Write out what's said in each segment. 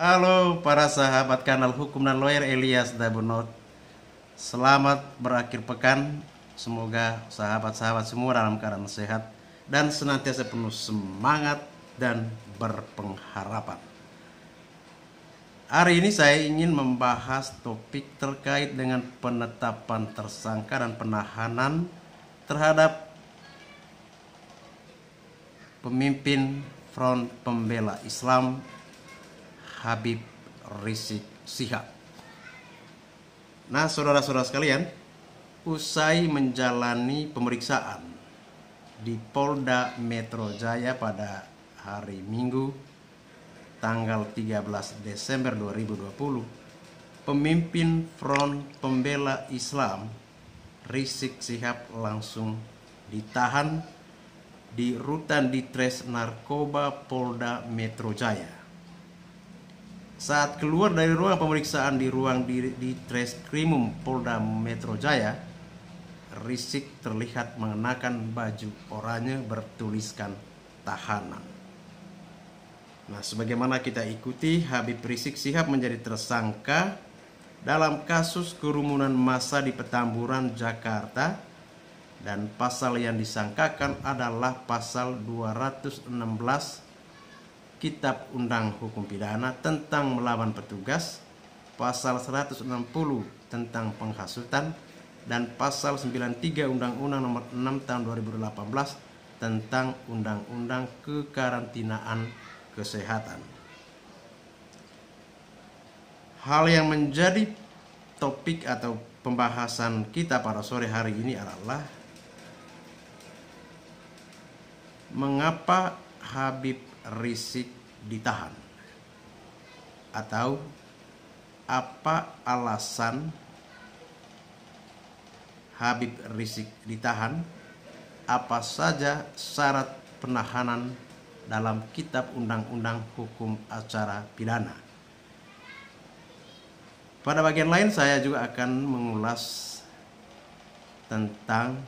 Halo para sahabat kanal Hukum dan Lawyer Elias Dabunot. Selamat berakhir pekan. Semoga sahabat-sahabat semua dalam keadaan sehat dan senantiasa penuh semangat dan berpengharapan. Hari ini saya ingin membahas topik terkait dengan penetapan tersangka dan penahanan terhadap pemimpin Front Pembela Islam Habib Rizik Syihab. Nah, saudara-saudara sekalian, usai menjalani pemeriksaan di Polda Metro Jaya pada hari Minggu tanggal 13 Desember 2020, pemimpin Front Pembela Islam Rizik Syihab langsung ditahan di Rutan Ditres Narkoba Polda Metro Jaya. Saat keluar dari ruang pemeriksaan di ruang di Treskrimum Polda Metro Jaya, Rizik terlihat mengenakan baju oranye bertuliskan tahanan. Nah, sebagaimana kita ikuti, Habib Rizik Syihab menjadi tersangka dalam kasus kerumunan massa di Petamburan, Jakarta, dan pasal yang disangkakan adalah pasal 216 Kitab Undang Hukum Pidana tentang melawan petugas, pasal 160 tentang penghasutan, dan pasal 93 Undang-Undang Nomor 6 Tahun 2018 tentang Undang-Undang Kekarantinaan Kesehatan. Hal yang menjadi topik atau pembahasan kita pada sore hari ini adalah mengapa Habib Rizik ditahan, atau apa alasan Habib Rizik ditahan, apa saja syarat penahanan dalam Kitab Undang-Undang Hukum Acara Pidana. Pada bagian lain saya juga akan mengulas tentang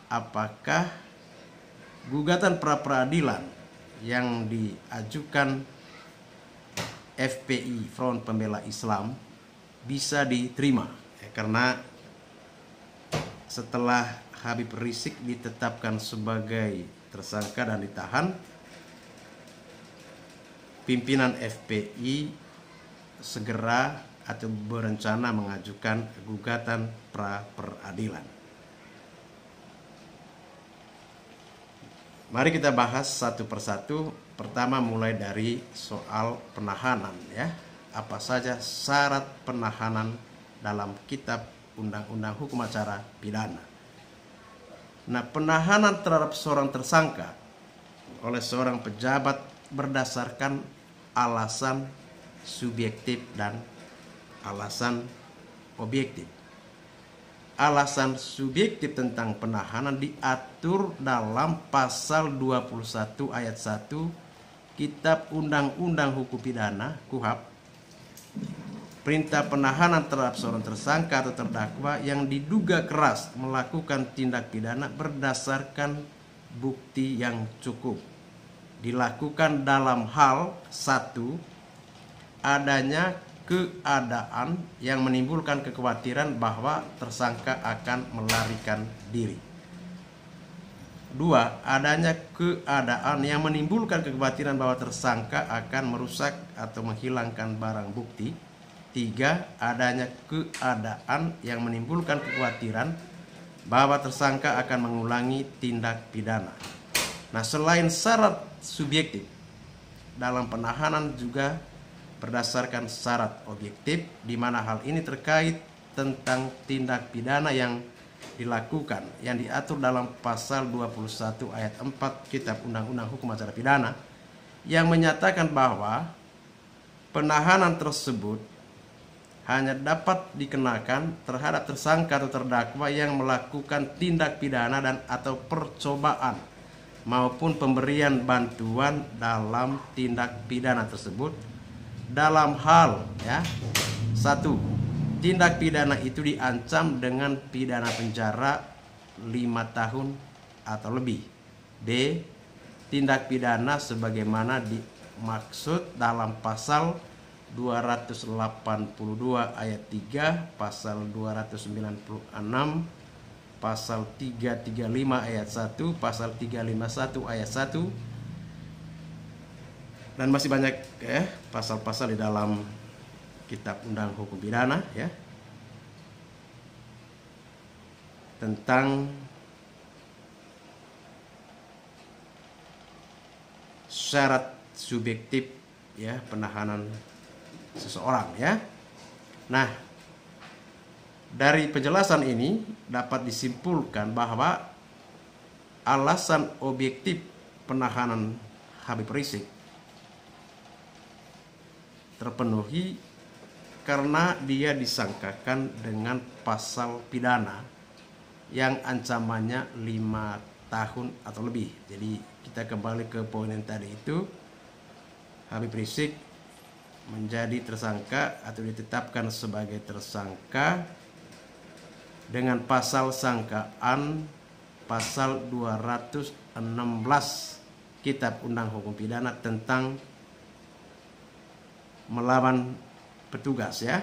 apakah gugatan pra-peradilan yang diajukan FPI Front Pembela Islam bisa diterima, karena setelah Habib Rizik ditetapkan sebagai tersangka dan ditahan, pimpinan FPI segera atau berencana mengajukan gugatan pra-peradilan. Mari kita bahas satu persatu. Pertama mulai dari soal penahanan, ya. Apa saja syarat penahanan dalam Kitab Undang-Undang Hukum Acara Pidana. Nah, penahanan terhadap seorang tersangka oleh seorang pejabat berdasarkan alasan subjektif dan alasan objektif. Alasan subjektif tentang penahanan diatur dalam pasal 21 ayat 1 Kitab Undang-Undang Hukum Pidana (KUHP). Perintah penahanan terhadap seorang tersangka atau terdakwa yang diduga keras melakukan tindak pidana berdasarkan bukti yang cukup dilakukan dalam hal 1. Adanya keadaan yang menimbulkan kekhawatiran bahwa tersangka akan melarikan diri. 2. Adanya keadaan yang menimbulkan kekhawatiran bahwa tersangka akan merusak atau menghilangkan barang bukti. 3. Adanya keadaan yang menimbulkan kekhawatiran bahwa tersangka akan mengulangi tindak pidana. Nah, selain syarat subjektif dalam penahanan juga berdasarkan syarat objektif, di mana hal ini terkait tentang tindak pidana yang dilakukan yang diatur dalam pasal 21 ayat 4 Kitab Undang-Undang Hukum Acara Pidana yang menyatakan bahwa penahanan tersebut hanya dapat dikenakan terhadap tersangka atau terdakwa yang melakukan tindak pidana dan atau percobaan maupun pemberian bantuan dalam tindak pidana tersebut dalam hal, ya, 1. Tindak pidana itu diancam dengan pidana penjara 5 tahun atau lebih. B. Tindak pidana sebagaimana maksud dalam pasal 282 ayat 3, pasal 296, pasal 335 ayat 1, pasal 351 ayat 1, dan masih banyak pasal-pasal di dalam Kitab Undang Hukum Pidana ya, tentang syarat subjektif ya penahanan seseorang ya. Nah, dari penjelasan ini dapat disimpulkan bahwa alasan objektif penahanan Habib Rizik terpenuhi karena dia disangkakan dengan pasal pidana yang ancamannya 5 tahun atau lebih. Jadi kita kembali ke poin yang tadi itu, Habib Rizik menjadi tersangka atau ditetapkan sebagai tersangka dengan pasal sangkaan pasal 216 Kitab Undang Hukum Pidana tentang melawan petugas ya.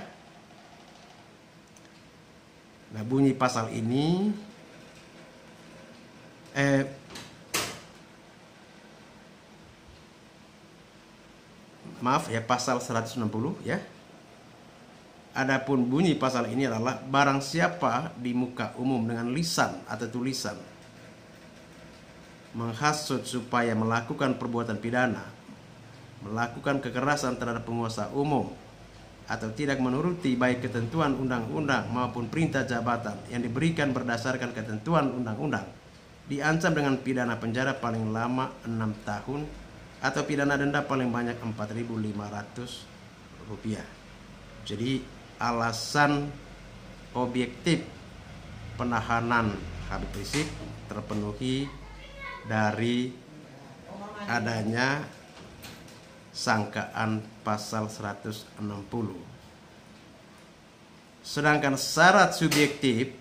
Nah, bunyi pasal ini pasal 160 ya. Adapun bunyi pasal ini adalah barang siapa di muka umum dengan lisan atau tulisan menghasut supaya melakukan perbuatan pidana, melakukan kekerasan terhadap penguasa umum, atau tidak menuruti baik ketentuan undang-undang maupun perintah jabatan yang diberikan berdasarkan ketentuan undang-undang, diancam dengan pidana penjara paling lama 6 tahun atau pidana denda paling banyak Rp4.500. Jadi alasan objektif penahanan Habib Rizik terpenuhi dari adanya sangkaan pasal 160. Sedangkan syarat subjektif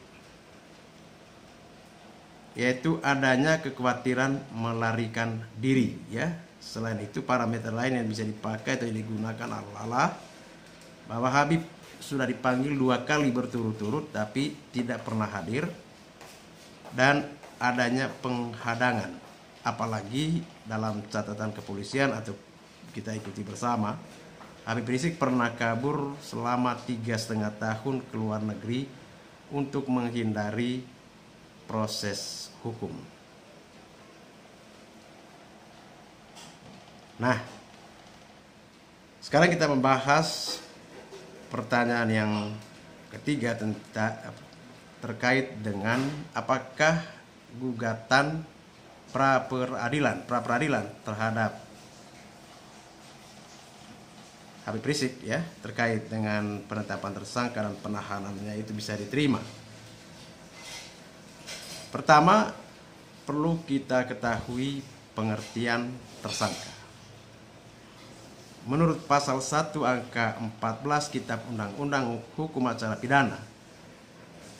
yaitu adanya kekhawatiran melarikan diri ya. Selain itu parameter lain yang bisa dipakai atau digunakan adalah bahwa Habib sudah dipanggil 2 kali berturut-turut tapi tidak pernah hadir, dan adanya penghadangan. Apalagi dalam catatan kepolisian atau kita ikuti bersama, Habib Rizik pernah kabur selama 3,5 tahun ke luar negeri untuk menghindari proses hukum. Nah, sekarang kita membahas pertanyaan yang ketiga terkait dengan apakah gugatan pra peradilan terhadap Habib Rizik ya terkait dengan penetapan tersangka dan penahanannya itu bisa diterima. Pertama, perlu kita ketahui pengertian tersangka. Menurut pasal 1 angka 14 Kitab Undang-Undang Hukum Acara Pidana,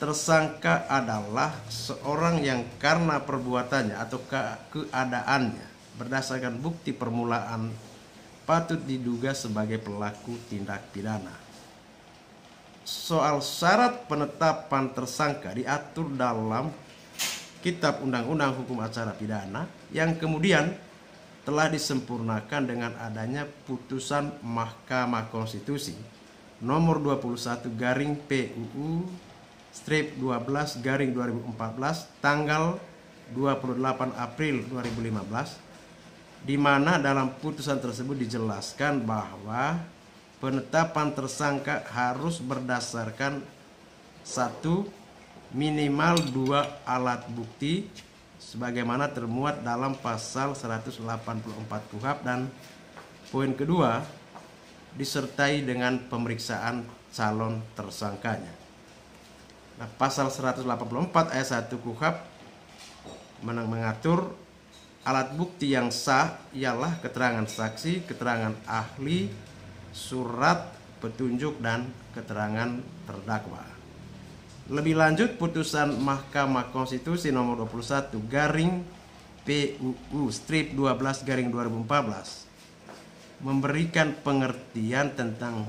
tersangka adalah seorang yang karena perbuatannya atau keadaannya berdasarkan bukti permulaan patut diduga sebagai pelaku tindak pidana. Soal syarat penetapan tersangka diatur dalam Kitab Undang-Undang Hukum Acara Pidana yang kemudian telah disempurnakan dengan adanya putusan Mahkamah Konstitusi nomor 21/PUU/12/2014 tanggal 28 April 2015, di mana dalam putusan tersebut dijelaskan bahwa penetapan tersangka harus berdasarkan 1. minimal 2 alat bukti sebagaimana termuat dalam pasal 184 KUHP, dan poin kedua disertai dengan pemeriksaan calon tersangkanya. Nah, pasal 184 ayat 1 KUHP mengatur alat bukti yang sah ialah keterangan saksi, keterangan ahli, surat petunjuk, dan keterangan terdakwa. Lebih lanjut, putusan Mahkamah Konstitusi nomor 21/PUU/12/2014 memberikan pengertian tentang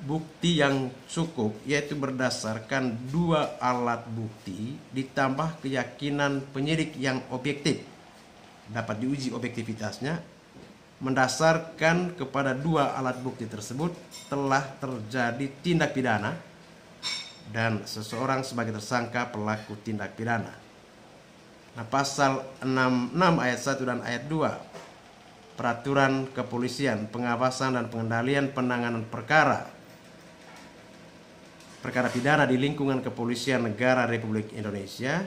bukti yang cukup, yaitu berdasarkan 2 alat bukti ditambah keyakinan penyidik yang objektif, dapat diuji objektivitasnya mendasarkan kepada 2 alat bukti tersebut telah terjadi tindak pidana dan seseorang sebagai tersangka pelaku tindak pidana. Nah, pasal 66 ayat 1 dan ayat 2 Peraturan Kepolisian Pengawasan dan Pengendalian Penanganan Perkara pidana di lingkungan Kepolisian Negara Republik Indonesia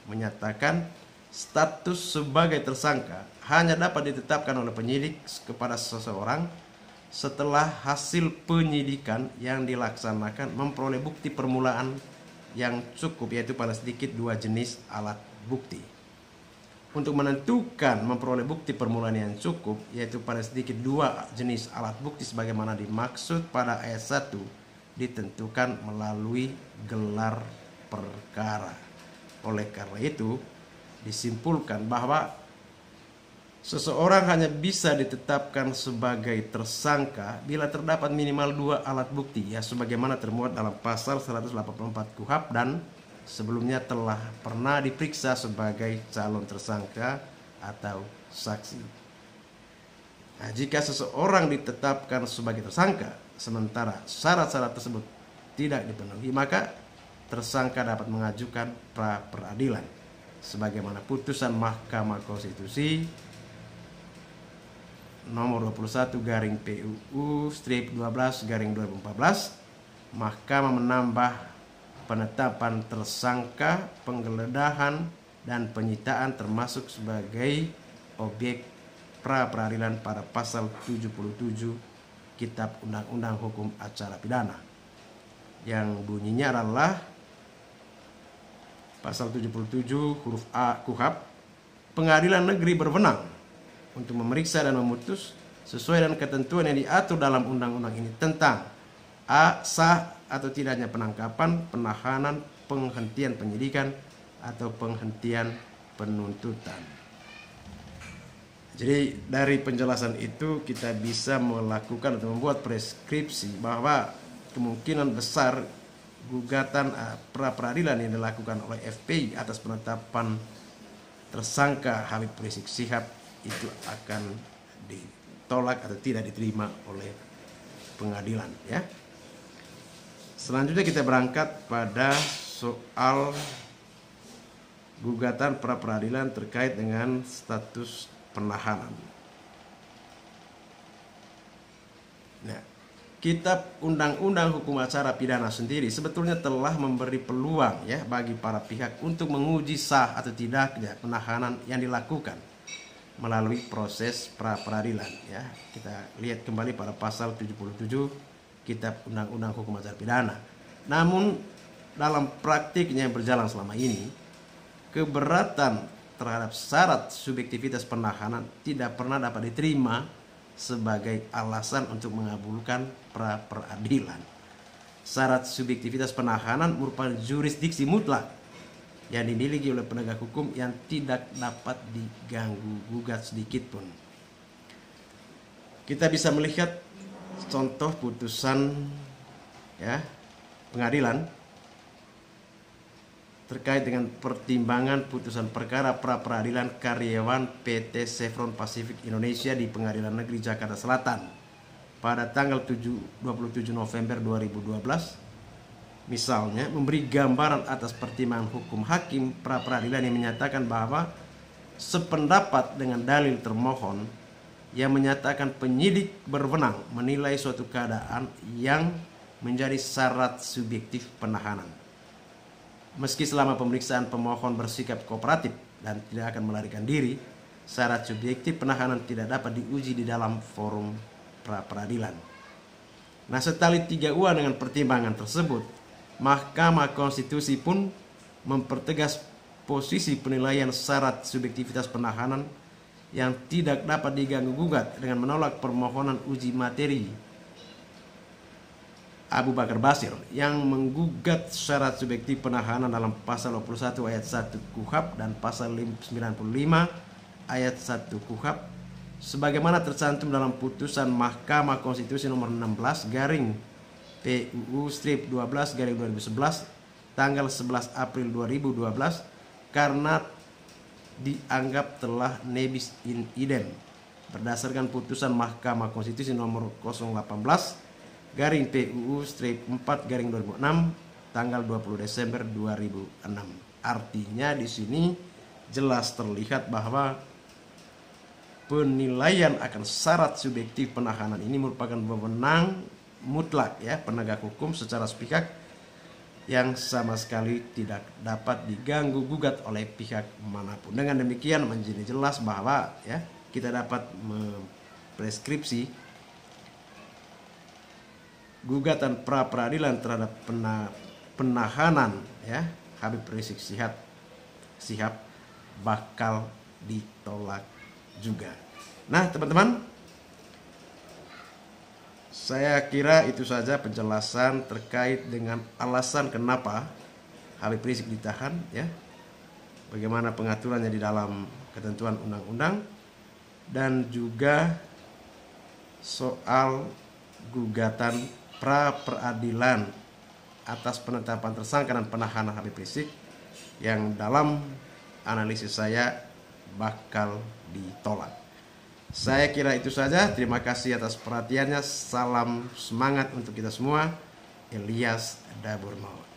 menyatakan status sebagai tersangka hanya dapat ditetapkan oleh penyidik kepada seseorang setelah hasil penyidikan yang dilaksanakan memperoleh bukti permulaan yang cukup, yaitu paling sedikit 2 jenis alat bukti. Untuk menentukan memperoleh bukti permulaan yang cukup, yaitu paling sedikit 2 jenis alat bukti sebagaimana dimaksud pada ayat 1, ditentukan melalui gelar perkara. Oleh karena itu, disimpulkan bahwa seseorang hanya bisa ditetapkan sebagai tersangka bila terdapat minimal 2 alat bukti, ya sebagaimana termuat dalam pasal 184 KUHP dan sebelumnya telah pernah diperiksa sebagai calon tersangka atau saksi. Nah, jika seseorang ditetapkan sebagai tersangka sementara syarat-syarat tersebut tidak dipenuhi, maka tersangka dapat mengajukan pra peradilan sebagaimana putusan Mahkamah Konstitusi nomor 21/PUU/12/2014. Mahkamah menambah penetapan tersangka, penggeledahan dan penyitaan termasuk sebagai objek pra peradilan pada pasal 77 Kitab Undang-Undang Hukum Acara Pidana, yang bunyinya adalah pasal 77 huruf A KUHP, pengadilan negeri berwenang untuk memeriksa dan memutus sesuai dengan ketentuan yang diatur dalam undang-undang ini tentang a. sah atau tidaknya penangkapan, penahanan, penghentian penyidikan atau penghentian penuntutan. Jadi dari penjelasan itu kita bisa melakukan atau membuat preskripsi bahwa kemungkinan besar gugatan pra peradilan yang dilakukan oleh FPI atas penetapan tersangka Habib Rizik Syihab itu akan ditolak atau tidak diterima oleh pengadilan, ya. Selanjutnya kita berangkat pada soal gugatan pra peradilan terkait dengan status penahanan. Nah, Kitab Undang-Undang Hukum Acara Pidana sendiri sebetulnya telah memberi peluang, ya, bagi para pihak untuk menguji sah atau tidaknya penahanan yang dilakukan melalui proses pra peradilan, ya. Kita lihat kembali pada pasal 77 Kitab Undang-Undang Hukum Acara Pidana. Namun dalam praktiknya yang berjalan selama ini, keberatan terhadap syarat subjektivitas penahanan tidak pernah dapat diterima sebagai alasan untuk mengabulkan pra peradilan. Syarat subjektivitas penahanan merupakan jurisdiksi mutlak yang dimiliki oleh penegak hukum yang tidak dapat diganggu gugat sedikit pun. Kita bisa melihat contoh putusan, ya, pengadilan terkait dengan pertimbangan putusan perkara pra peradilan karyawan PT Chevron Pacific Indonesia di Pengadilan Negeri Jakarta Selatan pada tanggal 27 November 2012. Misalnya memberi gambaran atas pertimbangan hukum hakim pra peradilan yang menyatakan bahwa sependapat dengan dalil termohon yang menyatakan penyidik berwenang menilai suatu keadaan yang menjadi syarat subjektif penahanan. Meski selama pemeriksaan pemohon bersikap kooperatif dan tidak akan melarikan diri, syarat subjektif penahanan tidak dapat diuji di dalam forum pra peradilan. Nah, setali 3 uang dengan pertimbangan tersebut, Mahkamah Konstitusi pun mempertegas posisi penilaian syarat subjektivitas penahanan yang tidak dapat diganggu gugat dengan menolak permohonan uji materi Abu Bakar Basir yang menggugat syarat subjektif penahanan dalam pasal 21 ayat 1 KUHP dan pasal 95 ayat 1 KUHP sebagaimana tercantum dalam putusan Mahkamah Konstitusi nomor 16 garing PUU strip 12 garing 2011 tanggal 11 April 2012 karena dianggap telah nebis in idem berdasarkan putusan Mahkamah Konstitusi nomor 018 garing PUU strip 4 garing 2006 tanggal 20 Desember 2006. Artinya di sini jelas terlihat bahwa penilaian akan syarat subjektif penahanan ini merupakan wewenang mutlak ya penegak hukum secara sepihak yang sama sekali tidak dapat diganggu gugat oleh pihak manapun. Dengan demikian menjadi jelas bahwa ya kita dapat mempreskripsi gugatan pra peradilan terhadap penahanan ya Habib Rizik Syihab bakal ditolak juga. Nah teman-teman, saya kira itu saja penjelasan terkait dengan alasan kenapa Habib Rizik ditahan ya, bagaimana pengaturannya di dalam ketentuan undang-undang, dan juga soal gugatan pra peradilan atas penetapan tersangka dan penahanan Habib Rizik yang dalam analisis saya bakal ditolak. Saya kira itu saja. Terima kasih atas perhatiannya. Salam semangat untuk kita semua. Ilyas Daburno.